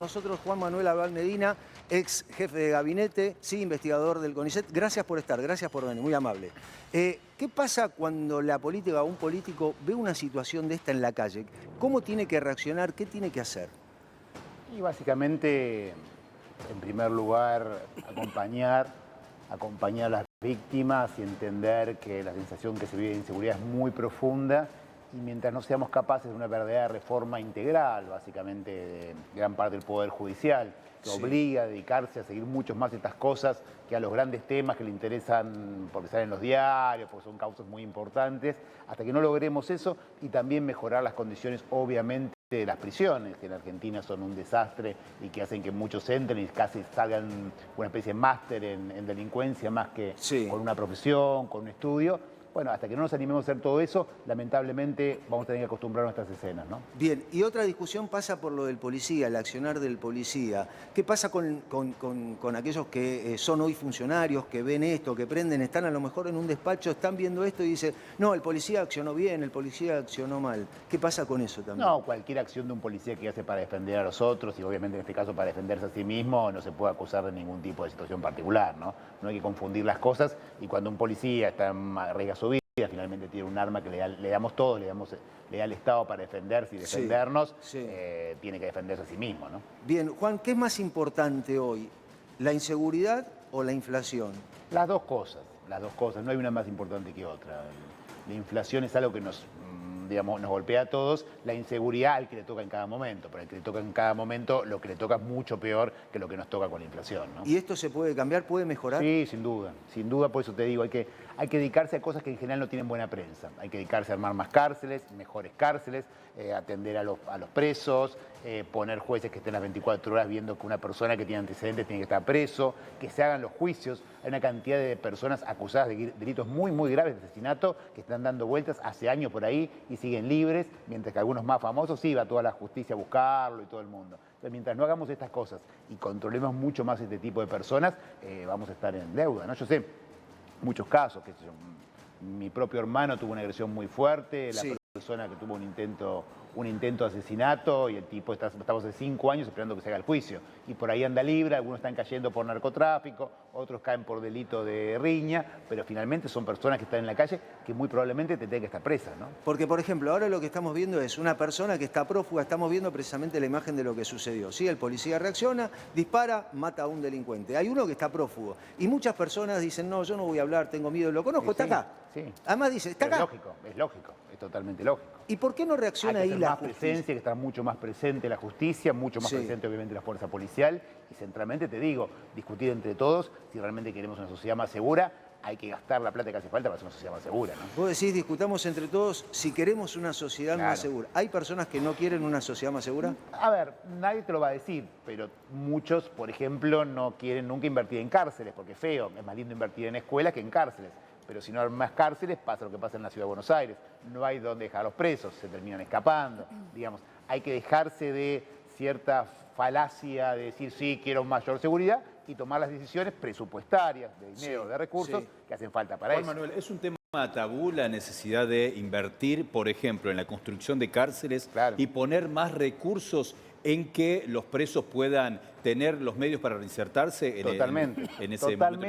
Nosotros, Juan Manuel Abal Medina, ex jefe de gabinete, sí, investigador del CONICET. Gracias por estar, gracias por venir, muy amable. ¿Qué pasa cuando la política o un político ve una situación de esta en la calle? ¿Cómo tiene que reaccionar? ¿Qué tiene que hacer? Y básicamente, en primer lugar, acompañar a las víctimas y entender que la sensación que se vive de inseguridad es muy profunda. Y mientras no seamos capaces de una verdadera reforma integral, básicamente de gran parte del Poder Judicial, que obliga a dedicarse a seguir mucho más estas cosas que a los grandes temas que le interesan porque salen en los diarios, porque son causas muy importantes, hasta que no logremos eso y también mejorar las condiciones, obviamente, de las prisiones, que en Argentina son un desastre y que hacen que muchos entren y casi salgan una especie de máster en delincuencia más que con una profesión, con un estudio. Bueno, hasta que no nos animemos a hacer todo eso, lamentablemente vamos a tener que acostumbrarnos a estas escenas, ¿no? Bien, y otra discusión pasa por lo del policía, el accionar del policía. ¿Qué pasa con aquellos que son hoy funcionarios, que ven esto, que prenden, están a lo mejor en un despacho, están viendo esto y dicen, no, el policía accionó bien, el policía accionó mal? ¿Qué pasa con eso también? No, cualquier acción de un policía que hace para defender a los otros, y obviamente en este caso para defenderse a sí mismo, no se puede acusar de ningún tipo de situación particular, ¿no? No hay que confundir las cosas, y cuando un policía está en arriesga su vida, finalmente tiene un arma que le damos todos, le da al Estado para defenderse y defendernos, tiene que defenderse a sí mismo, ¿no? Bien, Juan, ¿qué es más importante hoy? ¿La inseguridad o la inflación? Las dos cosas, no hay una más importante que otra. La inflación es algo que nos golpea a todos, la inseguridad al que le toca en cada momento, pero al que le toca en cada momento lo que le toca es mucho peor que lo que nos toca con la inflación, ¿no? ¿Y esto se puede cambiar, puede mejorar? Sí, sin duda, por eso te digo, hay que dedicarse a cosas que en general no tienen buena prensa, hay que dedicarse a armar más cárceles, mejores cárceles, atender a los presos, poner jueces que estén las 24 horas viendo que una persona que tiene antecedentes tiene que estar preso, que se hagan los juicios. Hay una cantidad de personas acusadas de delitos muy, muy graves de asesinato que están dando vueltas hace años por ahí y siguen libres, mientras que algunos más famosos sí va toda la justicia a buscarlo y todo el mundo. Pero mientras no hagamos estas cosas y controlemos mucho más este tipo de personas, vamos a estar en deuda, ¿no? Yo sé muchos casos, qué sé yo, mi propio hermano tuvo una agresión muy fuerte, la persona que tuvo un intento de asesinato y el tipo estamos hace 5 años esperando que se haga el juicio. Y por ahí anda libre, algunos están cayendo por narcotráfico, otros caen por delito de riña, pero finalmente son personas que están en la calle que muy probablemente tendrán que estar presas, ¿no? Porque, por ejemplo, ahora lo que estamos viendo es una persona que está prófuga, estamos viendo precisamente la imagen de lo que sucedió. ¿Sí? El policía reacciona, dispara, mata a un delincuente. Hay uno que está prófugo. Y muchas personas dicen, no, yo no voy a hablar, tengo miedo, lo conozco, está acá. Además dice, está acá. Es lógico, es totalmente lógico. ¿Y por qué no reacciona ahí la justicia? Presencia, que está mucho más presente la justicia, mucho más presente obviamente la fuerza policial y centralmente, te digo, discutir entre todos si realmente queremos una sociedad más segura. Hay que gastar la plata que hace falta para ser una sociedad más segura, ¿no? Vos decís, discutamos entre todos si queremos una sociedad más segura. ¿Hay personas que no quieren una sociedad más segura? A ver, nadie te lo va a decir, pero muchos, por ejemplo, no quieren nunca invertir en cárceles, porque es feo, es más lindo invertir en escuelas que en cárceles. Pero si no hay más cárceles, pasa lo que pasa en la Ciudad de Buenos Aires. No hay donde dejar a los presos, se terminan escapando. Digamos, hay que dejarse de cierta falacia de decir, sí, quiero mayor seguridad y tomar las decisiones presupuestarias, de dinero, de recursos que hacen falta para eso. Juan Manuel, es un tema tabú la necesidad de invertir, por ejemplo, en la construcción de cárceles y poner más recursos en que los presos puedan tener los medios para reinsertarse en ese mundo.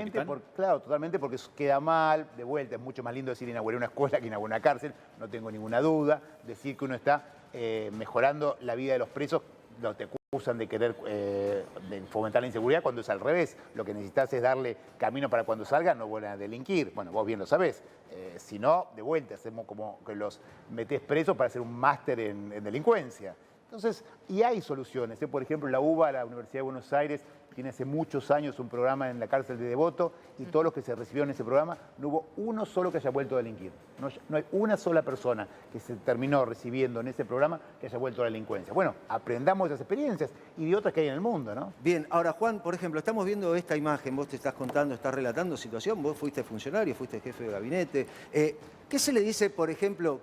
Totalmente, porque eso queda mal, de vuelta, es mucho más lindo decir inauguré una escuela que inauguré una cárcel, no tengo ninguna duda, decir que uno está mejorando la vida de los presos, te acusan de querer de fomentar la inseguridad cuando es al revés, lo que necesitas es darle camino para cuando salgan no vuelvan a delinquir, bueno, vos bien lo sabés, si no, de vuelta, hacemos como que los metés presos para hacer un máster en delincuencia. Entonces, y hay soluciones. Por ejemplo, la UBA, la Universidad de Buenos Aires, tiene hace muchos años un programa en la cárcel de Devoto y todos los que se recibieron en ese programa, no hubo uno solo que haya vuelto a delinquir. No hay una sola persona que se terminó recibiendo en ese programa que haya vuelto a la delincuencia. Bueno, aprendamos de esas experiencias y de otras que hay en el mundo, ¿no? Bien, ahora Juan, por ejemplo, estamos viendo esta imagen, vos te estás contando, estás relatando situación, vos fuiste funcionario, fuiste jefe de gabinete. ¿Qué se le dice, por ejemplo,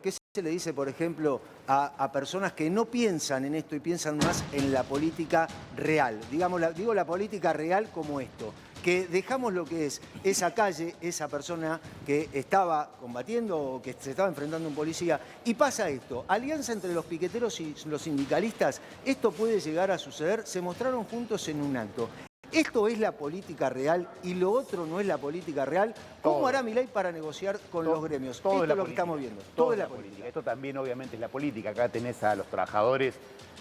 a personas que no piensan en esto y piensan más en la política real? Digo la política real como esto. que dejamos lo que es esa calle, esa persona que estaba combatiendo o que se estaba enfrentando a un policía, y pasa esto, alianza entre los piqueteros y los sindicalistas, esto puede llegar a suceder, se mostraron juntos en un acto. Esto es la política real y lo otro no es la política real. ¿Cómo hará Milei para negociar con los gremios? Esto es lo que estamos viendo. Todo es la política. Esto también obviamente es la política. Acá tenés a los trabajadores,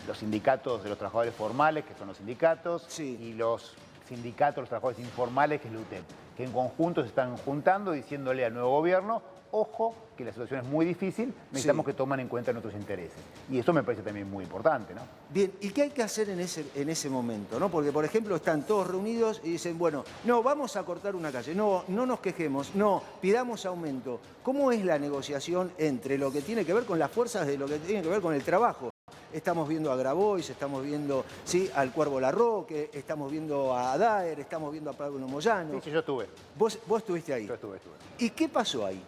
los sindicatos de los trabajadores formales, que son los sindicatos, Sí. y los sindicatos, los trabajadores informales, que es la UTEP, que en conjunto se están juntando diciéndole al nuevo gobierno: ojo, que la situación es muy difícil, necesitamos que tomen en cuenta nuestros intereses. Y eso me parece también muy importante, ¿no? Bien, ¿y qué hay que hacer en ese momento? ¿No? Porque, por ejemplo, están todos reunidos y dicen, bueno, no, vamos a cortar una calle, no, no nos quejemos, no, pidamos aumento. ¿Cómo es la negociación entre lo que tiene que ver con las fuerzas de lo que tiene que ver con el trabajo? Estamos viendo a Grabois, estamos viendo al Cuervo Larroque, estamos viendo a Daer, estamos viendo a Pablo Moyano. Sí, yo estuve. ¿Vos estuviste ahí? Yo estuve. ¿Y qué pasó ahí?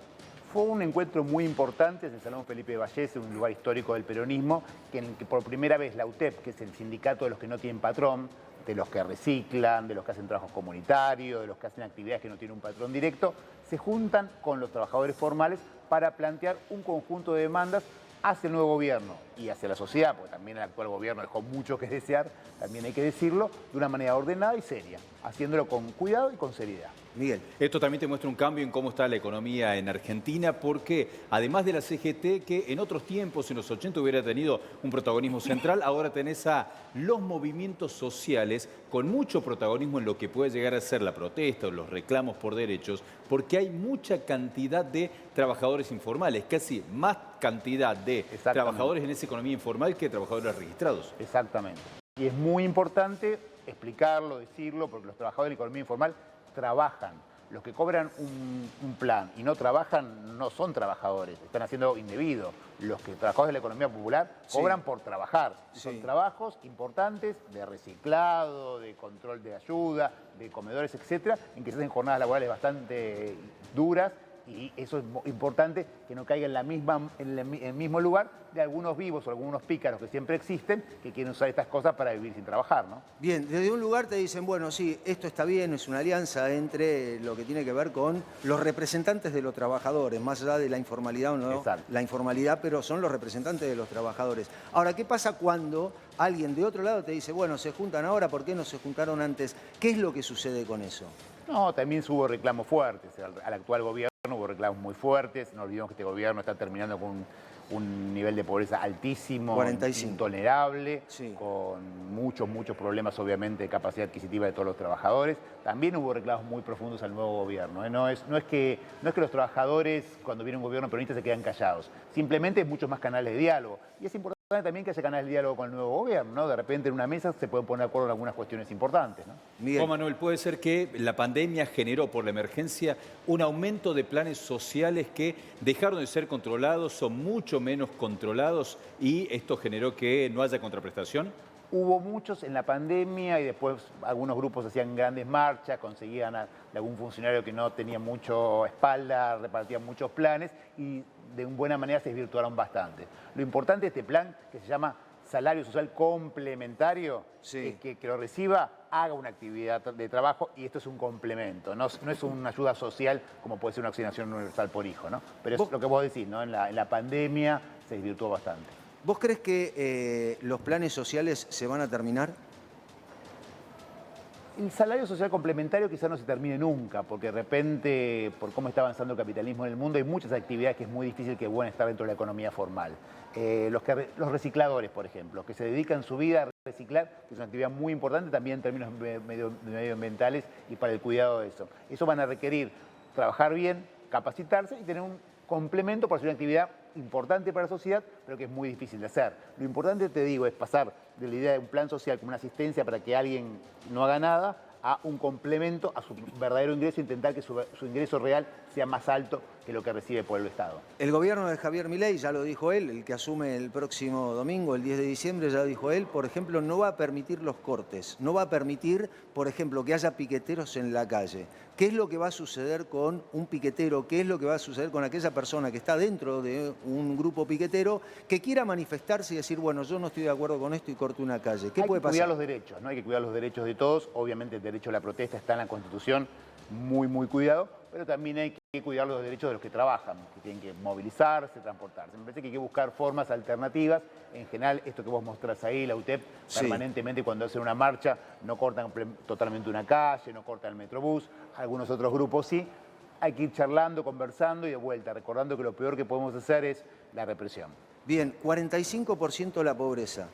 Fue un encuentro muy importante en el Salón Felipe Vallés, un lugar histórico del peronismo, en el que por primera vez la UTEP, que es el sindicato de los que no tienen patrón, de los que reciclan, de los que hacen trabajos comunitarios, de los que hacen actividades que no tienen un patrón directo, se juntan con los trabajadores formales para plantear un conjunto de demandas hacia el nuevo gobierno y hacia la sociedad, porque también el actual gobierno dejó mucho que desear, también hay que decirlo, de una manera ordenada y seria, haciéndolo con cuidado y con seriedad. Miguel. Esto también te muestra un cambio en cómo está la economía en Argentina, porque además de la CGT, que en otros tiempos, en los 80, hubiera tenido un protagonismo central, ahora tenés a los movimientos sociales con mucho protagonismo en lo que puede llegar a ser la protesta o los reclamos por derechos, porque hay mucha cantidad de trabajadores informales, casi más cantidad de trabajadores en esa economía informal que trabajadores registrados. Exactamente. Y es muy importante explicarlo, decirlo, porque los trabajadores de la economía informal trabajan. Los que cobran un plan y no trabajan no son trabajadores, están haciendo indebido. Los que trabajadores de la economía popular cobran por trabajar. Son trabajos importantes de reciclado, de control de ayuda, de comedores, etcétera, en que se hacen jornadas laborales bastante duras. Y eso es importante, que no caiga en el mismo lugar de algunos vivos o algunos pícaros que siempre existen, que quieren usar estas cosas para vivir sin trabajar, ¿no? Bien, desde un lugar te dicen, bueno, sí, esto está bien, es una alianza entre lo que tiene que ver con los representantes de los trabajadores, más allá de la informalidad o no, Exacto. la informalidad, pero son los representantes de los trabajadores. Ahora, ¿qué pasa cuando alguien de otro lado te dice, bueno, se juntan ahora, ¿por qué no se juntaron antes? ¿Qué es lo que sucede con eso? No, también hubo reclamos fuertes. Al actual gobierno hubo reclamos muy fuertes. No olvidemos que este gobierno está terminando con un nivel de pobreza altísimo, 45. Intolerable, Sí. con muchos problemas, obviamente, de capacidad adquisitiva de todos los trabajadores. También hubo reclamos muy profundos al nuevo gobierno. No es que los trabajadores, cuando viene un gobierno peronista, se quedan callados. Simplemente hay muchos más canales de diálogo. Y es importante también que haya canales de diálogo con el nuevo gobierno, ¿no? De repente en una mesa se pueden poner de acuerdo en algunas cuestiones importantes, ¿no? Miguel. Juan Manuel, ¿puede ser que la pandemia generó por la emergencia un aumento de planes sociales que dejaron de ser controlados, son mucho menos controlados y esto generó que no haya contraprestación? Hubo muchos en la pandemia y después algunos grupos hacían grandes marchas, conseguían de algún funcionario que no tenía mucho espalda, repartían muchos planes y de buena manera se desvirtuaron bastante. Lo importante de este plan, que se llama Salario Social Complementario, es que lo reciba, haga una actividad de trabajo y esto es un complemento, no es una ayuda social como puede ser una asignación universal por hijo, ¿no? Pero es lo que vos decís, ¿no? En la pandemia se desvirtuó bastante. ¿Vos crees que los planes sociales se van a terminar? El salario social complementario quizás no se termine nunca, porque de repente, por cómo está avanzando el capitalismo en el mundo, hay muchas actividades que es muy difícil que puedan estar dentro de la economía formal. Los recicladores, por ejemplo, que se dedican su vida a reciclar, que es una actividad muy importante también en términos medioambientales y para el cuidado de eso. Eso van a requerir trabajar bien, capacitarse y tener un complemento para hacer una actividad importante para la sociedad, pero que es muy difícil de hacer. Lo importante, te digo, es pasar de la idea de un plan social como una asistencia para que alguien no haga nada a un complemento a su verdadero ingreso, intentar que su ingreso real sea más alto que lo que recibe por el Estado. El gobierno de Javier Milei, ya lo dijo él, el que asume el próximo domingo, el 10 de diciembre, ya lo dijo él, por ejemplo, no va a permitir los cortes, no va a permitir, por ejemplo, que haya piqueteros en la calle. ¿Qué es lo que va a suceder con un piquetero? ¿Qué es lo que va a suceder con aquella persona que está dentro de un grupo piquetero que quiera manifestarse y decir, bueno, yo no estoy de acuerdo con esto y corto una calle? ¿Qué puede pasar? Hay que cuidar los derechos, ¿no? Hay que cuidar los derechos de todos. Obviamente derecho a la protesta está en la Constitución muy cuidado, pero también hay que cuidar los derechos de los que trabajan, que tienen que movilizarse, transportarse. Me parece que hay que buscar formas alternativas. En general, esto que vos mostrás ahí, la UTEP, permanentemente cuando hacen una marcha, no cortan totalmente una calle, no cortan el Metrobús, algunos otros grupos sí. Hay que ir charlando, conversando y de vuelta, recordando que lo peor que podemos hacer es la represión. Bien, 45% la pobreza.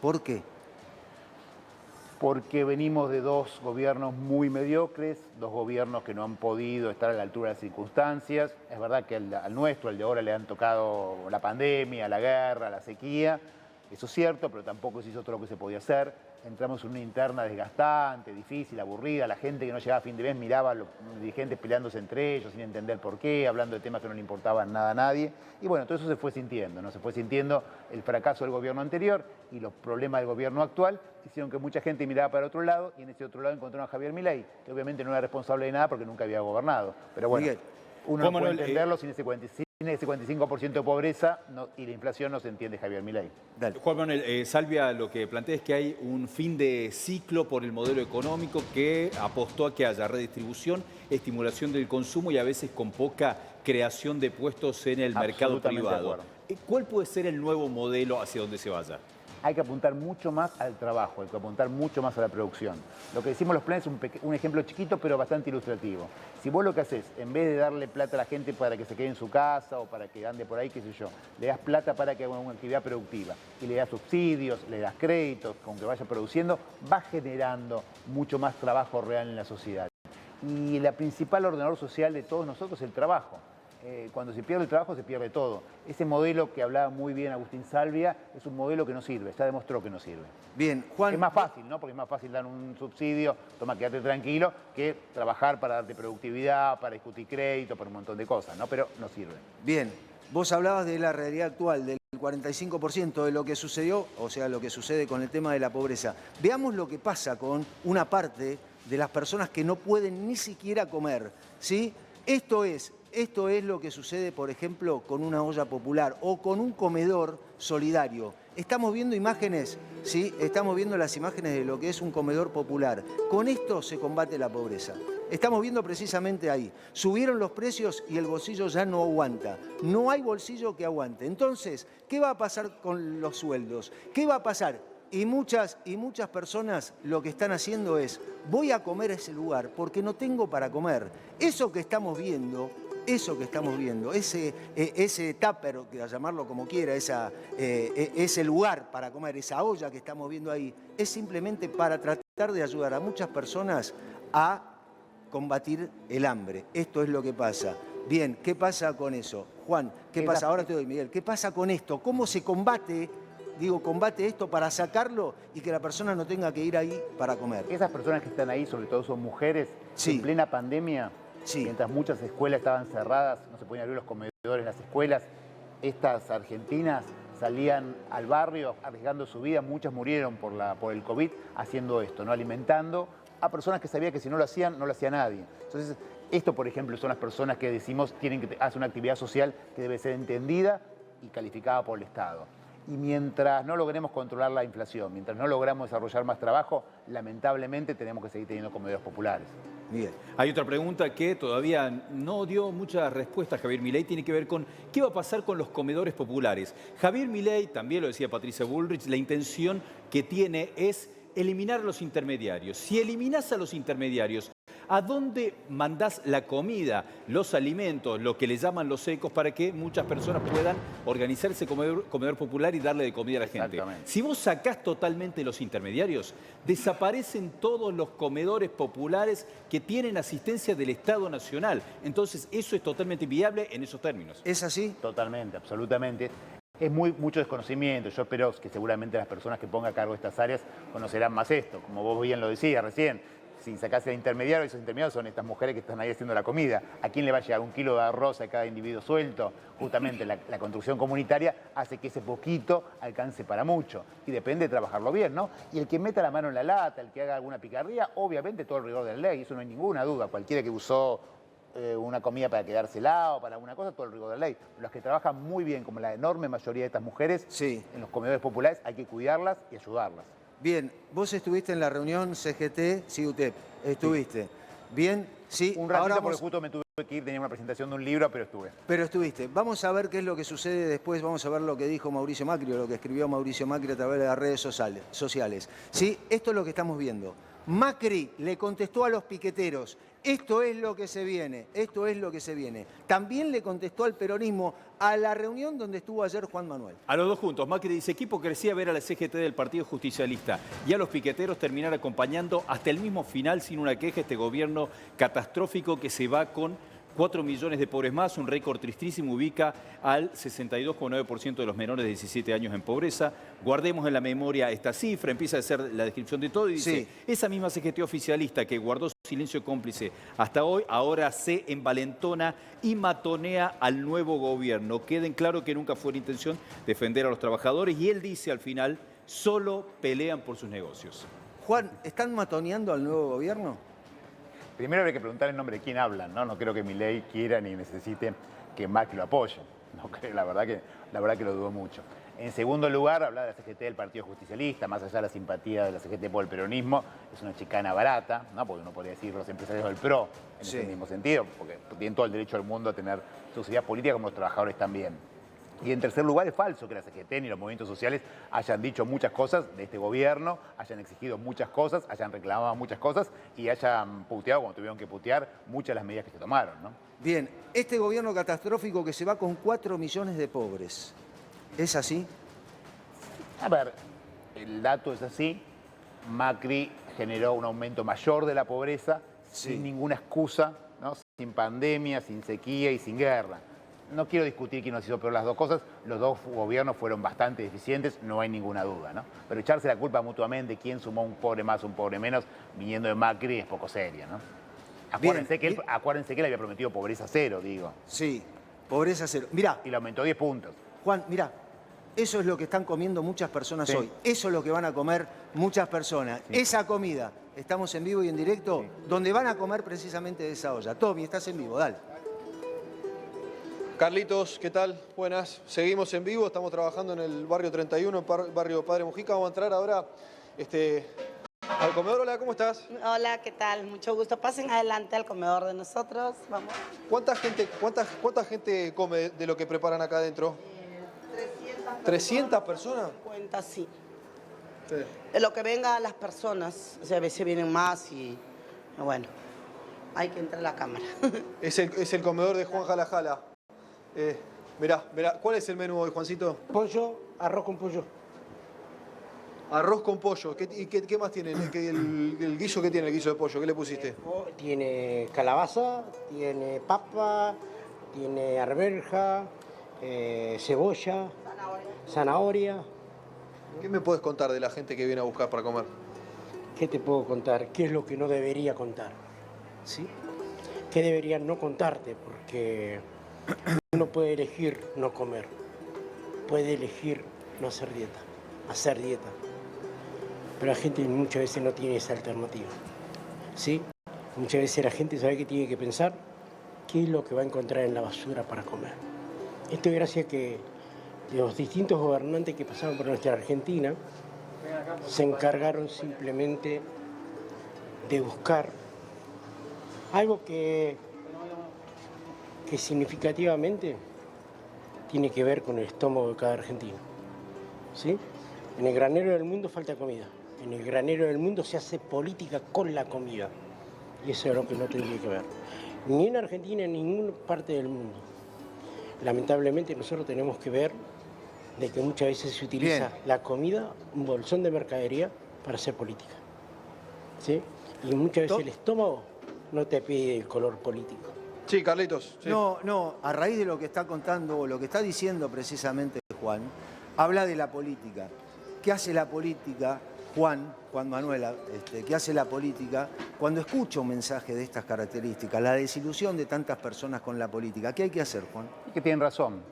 ¿Por qué? Porque venimos de dos gobiernos muy mediocres, dos gobiernos que no han podido estar a la altura de las circunstancias. Es verdad que al nuestro, al de ahora, le han tocado la pandemia, la guerra, la sequía. Eso es cierto, pero tampoco se hizo todo lo que se podía hacer. Entramos en una interna desgastante, difícil, aburrida. La gente que no llegaba a fin de mes miraba a los dirigentes peleándose entre ellos sin entender por qué, hablando de temas que no le importaban nada a nadie. Y bueno, todo eso se fue sintiendo, ¿no? Se fue sintiendo el fracaso del gobierno anterior y los problemas del gobierno actual hicieron que mucha gente mirara para otro lado y en ese otro lado encontraron a Javier Milei, que obviamente no era responsable de nada porque nunca había gobernado. Pero bueno, Miguel, uno no puede entenderlo sin ese 45% de pobreza y la inflación no se entiende Javier Milei. Juan Manuel, Salvia lo que plantea es que hay un fin de ciclo por el modelo económico que apostó a que haya redistribución, estimulación del consumo y a veces con poca creación de puestos en el mercado privado. ¿Cuál puede ser el nuevo modelo hacia donde se vaya? Hay que apuntar mucho más al trabajo, hay que apuntar mucho más a la producción. Lo que decimos los planes es un ejemplo chiquito pero bastante ilustrativo. Si vos lo que haces, en vez de darle plata a la gente para que se quede en su casa o para que ande por ahí, qué sé yo, le das plata para que haga una actividad productiva y le das subsidios, le das créditos, con que vaya produciendo, va generando mucho más trabajo real en la sociedad. Y el principal ordenador social de todos nosotros es el trabajo. Cuando se pierde el trabajo se pierde todo. Ese modelo que hablaba muy bien Agustín Salvia es un modelo que no sirve, ya demostró que no sirve. Bien, Juan. Es más fácil, ¿no? Porque es más fácil dar un subsidio, toma, quédate tranquilo, que trabajar para darte productividad, para discutir crédito, para un montón de cosas, ¿no? Pero no sirve. Bien, vos hablabas de la realidad actual, del 45% de lo que sucedió, o sea, lo que sucede con el tema de la pobreza. Veamos lo que pasa con una parte de las personas que no pueden ni siquiera comer, ¿sí? Esto es lo que sucede, por ejemplo, con una olla popular o con un comedor solidario. Estamos viendo imágenes, ¿sí? Estamos viendo las imágenes de lo que es un comedor popular. Con esto se combate la pobreza. Estamos viendo precisamente ahí. Subieron los precios y el bolsillo ya no aguanta. No hay bolsillo que aguante. Entonces, ¿qué va a pasar con los sueldos? ¿Qué va a pasar? Y muchas personas lo que están haciendo es, voy a comer a ese lugar porque no tengo para comer. Eso que estamos viendo, ese tupper, a llamarlo como quiera, ese lugar para comer, esa olla que estamos viendo ahí, es simplemente para tratar de ayudar a muchas personas a combatir el hambre. Esto es lo que pasa. Bien, ¿qué pasa con eso? Juan, ¿qué pasa? Ahora te doy, Miguel. ¿Qué pasa con esto? ¿Cómo se combate? Combate esto para sacarlo y que la persona no tenga que ir ahí para comer. Esas personas que están ahí, sobre todo son mujeres, en plena pandemia, mientras muchas escuelas estaban cerradas, no se podían abrir los comedores en las escuelas, estas argentinas salían al barrio arriesgando su vida, muchas murieron por el COVID haciendo esto, ¿no? Alimentando a personas que sabían que si no lo hacía nadie. Entonces, esto, por ejemplo, son las personas que decimos tienen que hacer una actividad social que debe ser entendida y calificada por el Estado. Y mientras no logremos controlar la inflación, mientras no logramos desarrollar más trabajo, lamentablemente tenemos que seguir teniendo comedores populares. Bien. Hay otra pregunta que todavía no dio muchas respuestas Javier Milei, tiene que ver con qué va a pasar con los comedores populares. Javier Milei, también lo decía Patricia Bullrich, la intención que tiene es eliminar a los intermediarios. Si eliminás a los intermediarios, ¿a dónde mandás la comida, los alimentos, lo que le llaman los ecos, para que muchas personas puedan organizarse comedor popular y darle de comida a la gente? Si vos sacás totalmente los intermediarios, desaparecen todos los comedores populares que tienen asistencia del Estado Nacional. Entonces, eso es totalmente inviable en esos términos. ¿Es así? Totalmente, absolutamente. Es mucho desconocimiento. Yo espero que seguramente las personas que pongan a cargo de estas áreas conocerán más esto. Como vos bien lo decías recién, si sacás el intermediario, esos intermediarios son estas mujeres que están ahí haciendo la comida. ¿A quién le va a llegar 1 kilo de arroz a cada individuo suelto? Justamente la construcción comunitaria hace que ese poquito alcance para mucho. Y depende de trabajarlo bien, ¿no? Y el que meta la mano en la lata, el que haga alguna picardía, obviamente todo el rigor de la ley, eso no hay ninguna duda. Cualquiera que usó una comida para quedársela o para alguna cosa, todo el rigor de la ley. Pero las que trabajan muy bien, como la enorme mayoría de estas mujeres, en los comedores populares hay que cuidarlas y ayudarlas. Bien, vos estuviste en la reunión CGT-CIUTEP. Estuviste. Bien, sí. Un ratito ahora porque justo me tuve que ir, tenía una presentación de un libro, pero estuve. Pero estuviste. Vamos a ver qué es lo que sucede después. Vamos a ver lo que dijo Mauricio Macri o lo que escribió Mauricio Macri a través de las redes sociales. ¿Sí? Esto es lo que estamos viendo. Macri le contestó a los piqueteros. Esto es lo que se viene. Esto es lo que se viene. También le contestó al peronismo a la reunión donde estuvo ayer Juan Manuel. A los dos juntos. Macri dice, qué hipocresía ver a la CGT del Partido Justicialista y a los piqueteros terminar acompañando hasta el mismo final sin una queja este gobierno catastrófico que se va con 4 millones de pobres más, un récord tristísimo, ubica al 62,9% de los menores de 17 años en pobreza. Guardemos en la memoria esta cifra, empieza a hacer la descripción de todo y dice, esa misma CGT oficialista que guardó silencio cómplice hasta hoy, ahora se envalentona y matonea al nuevo gobierno. Queden claro que nunca fue la intención defender a los trabajadores y él dice al final, solo pelean por sus negocios. Juan, ¿están matoneando al nuevo gobierno? Primero hay que preguntar en nombre de quién hablan, ¿no? No creo que Milei quiera ni necesite que Macri lo apoye. No creo, la verdad que lo dudo mucho. En segundo lugar, hablar de la CGT del Partido Justicialista, más allá de la simpatía de la CGT por el peronismo, es una chicana barata, ¿no? Porque uno podría decir los empresarios del PRO en ese mismo sentido, porque tienen todo el derecho del mundo a tener su sociedad política como los trabajadores también. Y en tercer lugar, es falso que la CGT ni los movimientos sociales hayan dicho muchas cosas de este gobierno, hayan exigido muchas cosas, hayan reclamado muchas cosas y hayan puteado, cuando tuvieron que putear, muchas de las medidas que se tomaron, ¿no? Bien, este gobierno catastrófico que se va con 4 millones de pobres, ¿es así? A ver, el dato es así. Macri generó un aumento mayor de la pobreza sin ninguna excusa, ¿no? Sin pandemia, sin sequía y sin guerra. No quiero discutir quién nos hizo peor las dos cosas, los dos gobiernos fueron bastante deficientes, no hay ninguna duda, ¿no? Pero echarse la culpa mutuamente, quién sumó un pobre más, un pobre menos, viniendo de Macri es poco serio, ¿no? Acuérdense que él había prometido pobreza cero, digo. Sí, pobreza cero. Mirá. Y le aumentó 10 puntos. Juan, mirá, eso es lo que están comiendo muchas personas hoy. Eso es lo que van a comer muchas personas. Esa comida, estamos en vivo y en directo, donde van a comer precisamente de esa olla. Tommy, estás en vivo, dale. Carlitos, ¿qué tal? Buenas. Seguimos en vivo, estamos trabajando en el barrio 31, barrio Padre Mujica. Vamos a entrar ahora al comedor. Hola, ¿cómo estás? Hola, ¿qué tal? Mucho gusto. Pasen adelante al comedor de nosotros. Vamos. ¿Cuánta gente come de lo que preparan acá adentro? 300 personas. Cuenta, sí. De lo que vengan las personas. O sea, a veces vienen más y bueno, hay que entrar a la cámara. Es el comedor de Juan Jalajala. Mirá, ¿cuál es el menú hoy, Juancito? Pollo, arroz con pollo. Arroz con pollo. ¿Qué más tiene? ¿El guiso qué tiene el guiso de pollo? ¿Qué le pusiste? Tiene calabaza, tiene papa, tiene arveja, cebolla, zanahoria. ¿Qué me puedes contar de la gente que viene a buscar para comer? ¿Qué te puedo contar? ¿Qué es lo que no debería contar? ¿Sí? ¿Qué debería no contarte? Porque uno puede elegir no comer, puede elegir no hacer dieta. Pero la gente muchas veces no tiene esa alternativa, ¿sí? Muchas veces la gente sabe que tiene que pensar qué es lo que va a encontrar en la basura para comer. Esto es gracias a que los distintos gobernantes que pasaron por nuestra Argentina se encargaron simplemente de buscar algo que significativamente tiene que ver con el estómago de cada argentino, ¿sí? En el granero del mundo falta comida. En el granero del mundo se hace política con la comida. Y eso es lo que no tendría que ver. Ni en Argentina, ni en ninguna parte del mundo. Lamentablemente nosotros tenemos que ver de que muchas veces se utiliza la comida, un bolsón de mercadería, para hacer política, ¿sí? Y muchas veces el estómago no te pide el color político. Sí, Carlitos. Sí. No, a raíz de lo que está contando o lo que está diciendo precisamente Juan, habla de la política. ¿Qué hace la política, Juan Manuel, qué hace la política cuando escucha un mensaje de estas características? La desilusión de tantas personas con la política. ¿Qué hay que hacer, Juan? Que tienen razón.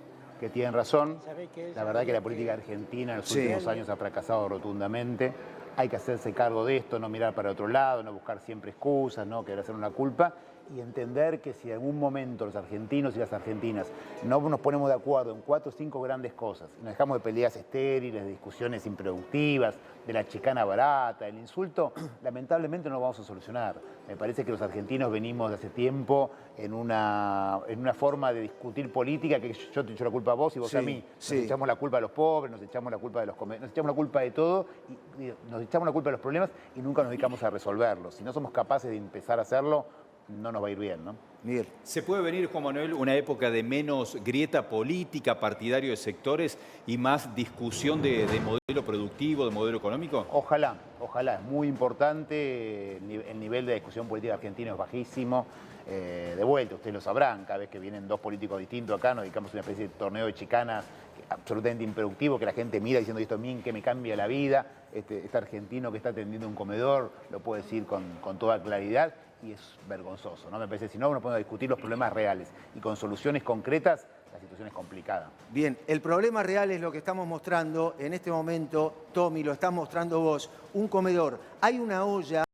La verdad que la política argentina en los últimos años ha fracasado rotundamente. Hay que hacerse cargo de esto, no mirar para otro lado, no buscar siempre excusas, no querer hacer una culpa y entender que si en algún momento los argentinos y las argentinas no nos ponemos de acuerdo en 4 o 5 grandes cosas, nos dejamos de peleas estériles, de discusiones improductivas, de la chicana barata, del insulto, lamentablemente no lo vamos a solucionar. Me parece que los argentinos venimos de hace tiempo en una forma de discutir política que yo te echo la culpa a vos y vos a mí. Nos echamos la culpa a los pobres, nos echamos la culpa de nos echamos la culpa de todo, y nos echamos la culpa de los problemas y nunca nos dedicamos a resolverlos. Si no somos capaces de empezar a hacerlo, no nos va a ir bien, ¿no? Miguel. ¿Se puede venir, Juan Manuel, una época de menos grieta política, partidario de sectores y más discusión de modelo productivo, de modelo económico? Ojalá, ojalá. Es muy importante. El nivel de discusión política argentino es bajísimo. De vuelta, ustedes lo sabrán, cada vez que vienen 2 políticos distintos acá, nos dedicamos a una especie de torneo de chicana absolutamente improductivo, que la gente mira diciendo esto a mí que me cambia la vida. Este argentino que está atendiendo un comedor lo puede decir con toda claridad. Y es vergonzoso, ¿no? Me parece, si no, nos podemos discutir los problemas reales y con soluciones concretas, la situación es complicada. Bien, el problema real es lo que estamos mostrando en este momento, Tommy, lo estás mostrando vos, un comedor. Hay una olla